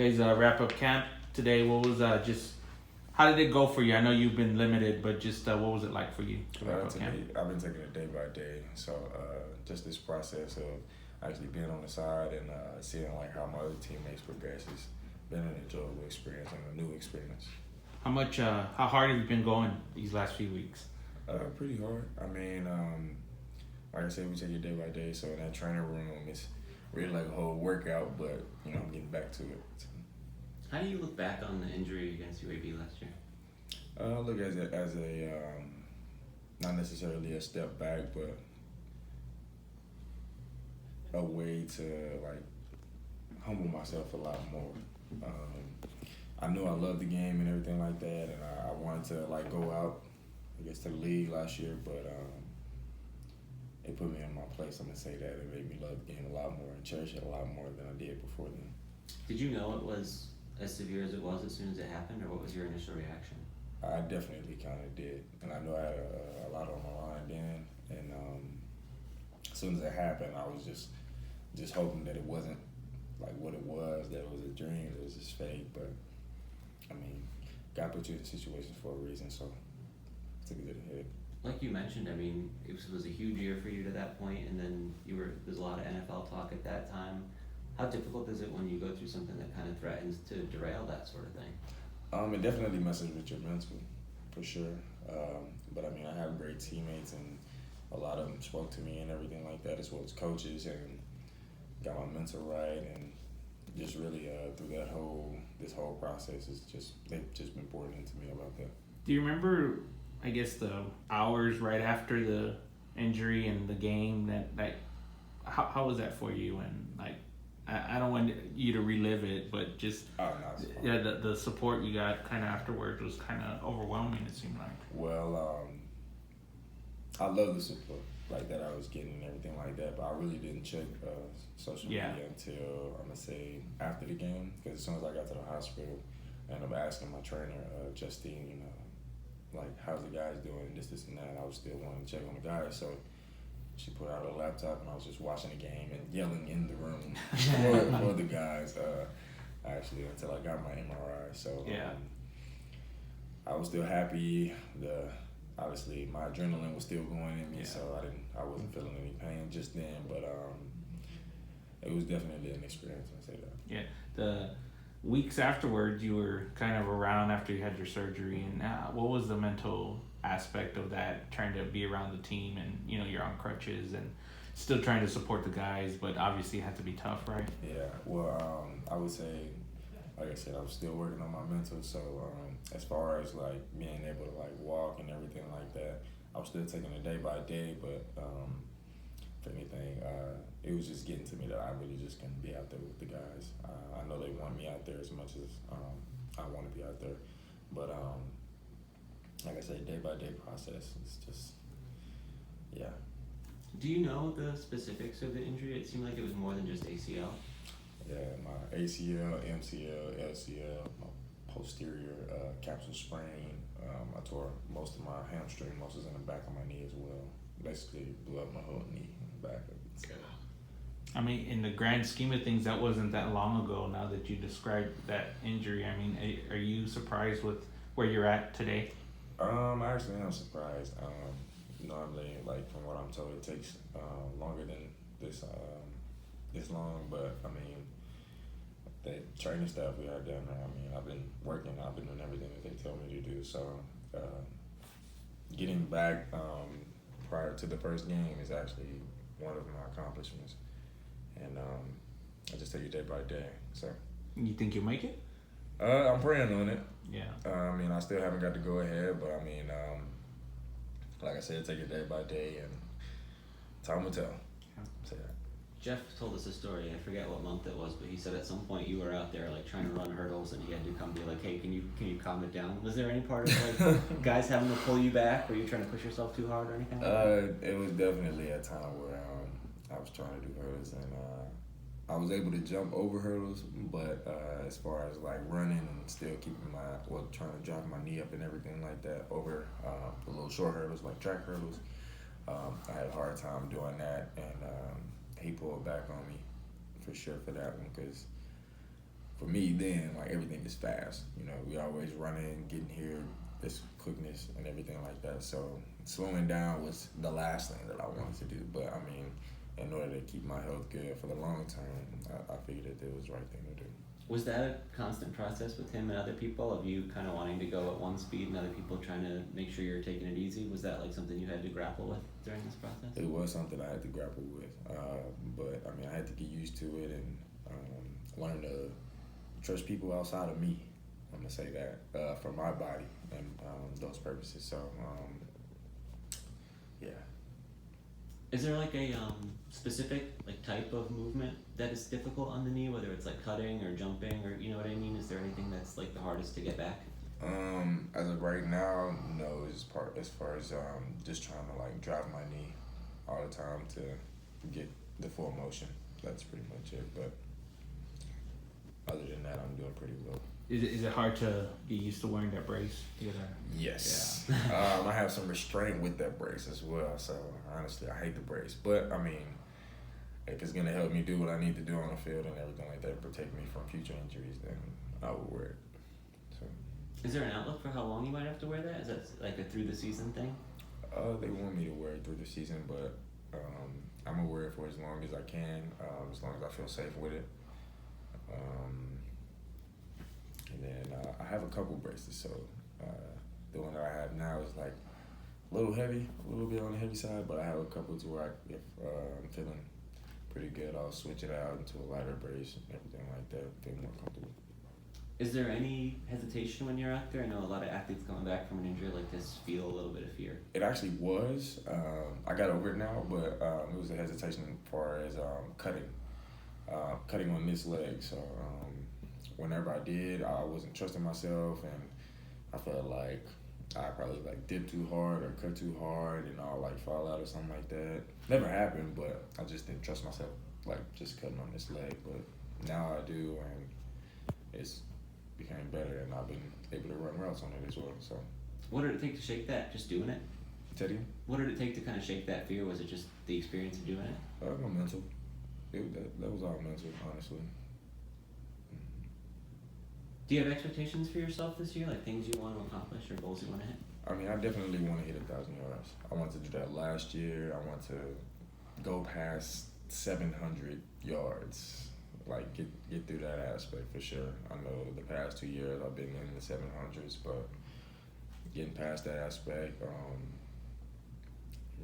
guys wrap up camp today. What was how did it go for you? I know you've been limited, but just what was it like for you to wrap up camp? I've been taking it day by day. So just this process of actually being on the side and seeing like how my other teammates progress has been an enjoyable experience and a new experience. How hard have you been going these last few weeks? Pretty hard. I mean, like I said, we take it day by day. So in that training room, it's really like a whole workout, but you know, I'm getting back to it. So. How do you look back on the injury against UAB last year? I look at it as a not necessarily a step back, but a way to like humble myself a lot more. I knew I loved the game and everything like that, and I wanted to like go out, I guess, to the league last year, but it put me in my place. I'm gonna say that it made me love the game a lot more and cherish it a lot more than I did before then. Did you know it was as severe as it was as soon as it happened, or what was your initial reaction? I definitely kind of did, and I knew I had a lot on my line then, and as soon as it happened, I was just hoping that it wasn't like what it was, that it was a dream, it was just fake, but I mean, God put you in situations for a reason, so I took it to the head. Like you mentioned, I mean, it was a huge year for you to that point, and then there's a lot of NFL talk at that time. How difficult is it when you go through something that kind of threatens to derail that sort of thing? It definitely messes with your mental, for sure. But I mean, I have great teammates, and a lot of them spoke to me and everything like that, as well as coaches, and got my mental right, and just really through this whole process, they've just been pouring into me about that. Do you remember, I guess, the hours right after the injury and the game that how was that for you? And like, I don't want you to relive it, but just the support you got kind of afterwards was kind of overwhelming, it seemed like. Well, I love the support like that I was getting and everything like that, but I really didn't check social media until I'm gonna say after the game, because as soon as I got to the hospital and I'm asking my trainer, Justine, you know, like, how's the guys doing, this and that, I was still wanting to check on the guys, so she put out her laptop and I was just watching the game and yelling in the room for the guys, actually, until I got my MRI. So I was still happy. Obviously my adrenaline was still going in me, so I wasn't feeling any pain just then, but it was definitely an experience, I'll say that. Yeah, the weeks afterwards, you were kind of around after you had your surgery, and what was the mental aspect of that, trying to be around the team, and you know, you're on crutches and still trying to support the guys, but obviously it had to be tough, right? Yeah, well, I would say, like I said, I was still working on my mental, so as far as like being able to like walk and everything like that, I was still taking it day by day, but if anything, it was just getting to me that I really just couldn't be out there with the guys. I know they want me out there as much as I want to be out there, but like I said, day by day process. It's just, yeah. Do you know the specifics of the injury? It seemed like it was more than just ACL. Yeah, my ACL, MCL, LCL, my posterior capsule sprain. I tore most of my hamstring muscles in the back of my knee as well. Basically blew up my whole knee in the back of it. So. I mean, in the grand scheme of things, that wasn't that long ago. Now that you described that injury, I mean, are you surprised with where you're at today? I actually am surprised. Normally, like from what I'm told, it takes longer than this long. But I mean, the training staff we had down there, I mean, I've been working, I've been doing everything that they tell me to do. So getting back prior to the first game is actually one of my accomplishments, and I just take it day by day. So. You think you'll make it? I'm praying on it. Yeah. I mean, I still haven't got to go ahead, but I mean, like I said, take it day by day, and time will tell. Yeah. Say that. Jeff told us a story. I forget what month it was, but he said at some point you were out there like trying to run hurdles, and he had to come be like, "Hey, can you calm it down?" Was there any part of like guys having to pull you back? Were you trying to push yourself too hard or anything? It was definitely a time where I was trying to do hurdles, and I was able to jump over hurdles, but as far as like running and still keeping trying to drop my knee up and everything like that over the little short hurdles, like track hurdles, I had a hard time doing that, and he pulled back on me for sure for that one, because for me, then like everything is fast. You know, we always running, getting here, this quickness and everything like that. So slowing down was the last thing that I wanted to do. But I mean, in order to keep my health good for the long term, I figured that it was the right thing to do. Was that a constant process with him and other people of you kind of wanting to go at one speed and other people trying to make sure you're taking it easy? Was that like something you had to grapple with during this process? It was something I had to grapple with, but I mean, I had to get used to it and learn to trust people outside of me. I'm gonna say that for my body and those purposes. So yeah. Is there like a specific like type of movement that is difficult on the knee, whether it's like cutting or jumping or you know what I mean? Is there anything that's like the hardest to get back? As of right now, no. As far as just trying to like drive my knee all the time to get the full motion. That's pretty much it. But other than that, I'm doing pretty well. Is it hard to get used to wearing that brace? Yes. Yeah. I have some restraint with that brace as well. So honestly, I hate the brace. But I mean, if it's gonna help me do what I need to do on the field and everything like that, protect me from future injuries, then I will wear it. So. Is there an outlook for how long you might have to wear that? Is that like a through the season thing? They want me to wear it through the season, but I'm gonna wear it for as long as I can, as long as I feel safe with it. And then I have a couple braces, so the one that I have now is like a little heavy, a little bit on the heavy side, but I have a couple to where if I'm feeling pretty good, I'll switch it out into a lighter brace and everything like that, feel more comfortable. Is there any hesitation when you're out there? I know a lot of athletes coming back from an injury like this feel a little bit of fear. It actually was. I got over it now, but it was a hesitation as far as cutting on this leg. So whenever I did, I wasn't trusting myself, and I felt like I probably like did too hard or cut too hard, and I'll like fall out or something like that. Never happened, but I just didn't trust myself, like just cutting on this leg. But now I do, and it's became better, and I've been able to run routes on it as well. So, what did it take to shake that? Just doing it? Teddy? What did it take to kind of shake that fear? Was it just the experience of doing it? My mental. That was all mental, honestly. Do you have expectations for yourself this year, like things you want to accomplish or goals you want to hit? I mean, I definitely want to hit 1,000 yards. I wanted to do that last year. I want to go past 700 yards, like get through that aspect for sure. I know the past 2 years I've been in the 700s, but getting past that aspect,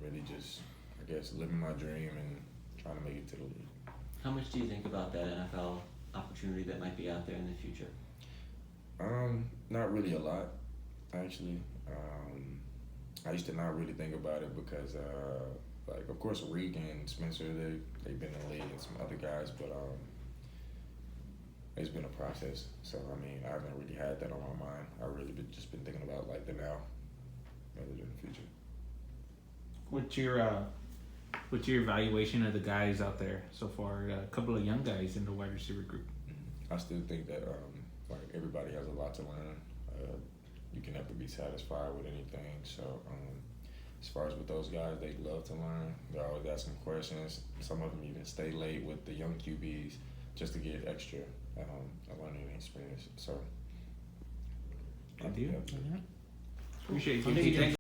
really just, I guess, living my dream and trying to make it to the league. How much do you think about that NFL opportunity that might be out there in the future? Not really a lot, actually. I used to not really think about it because, like, of course, Reek and Spencer, they've been in the league and some other guys, but it's been a process. So, I mean, I haven't really had that on my mind. I really just been thinking about, like, the now rather than the future. What's your evaluation of the guys out there so far? A couple of young guys in the wide receiver group. I still think that like everybody has a lot to learn. You can never be satisfied with anything. So as far as with those guys, they love to learn. They're always asking questions. Some of them even stay late with the young QBs just to get extra learning experience. So good deal. Yeah. Appreciate you.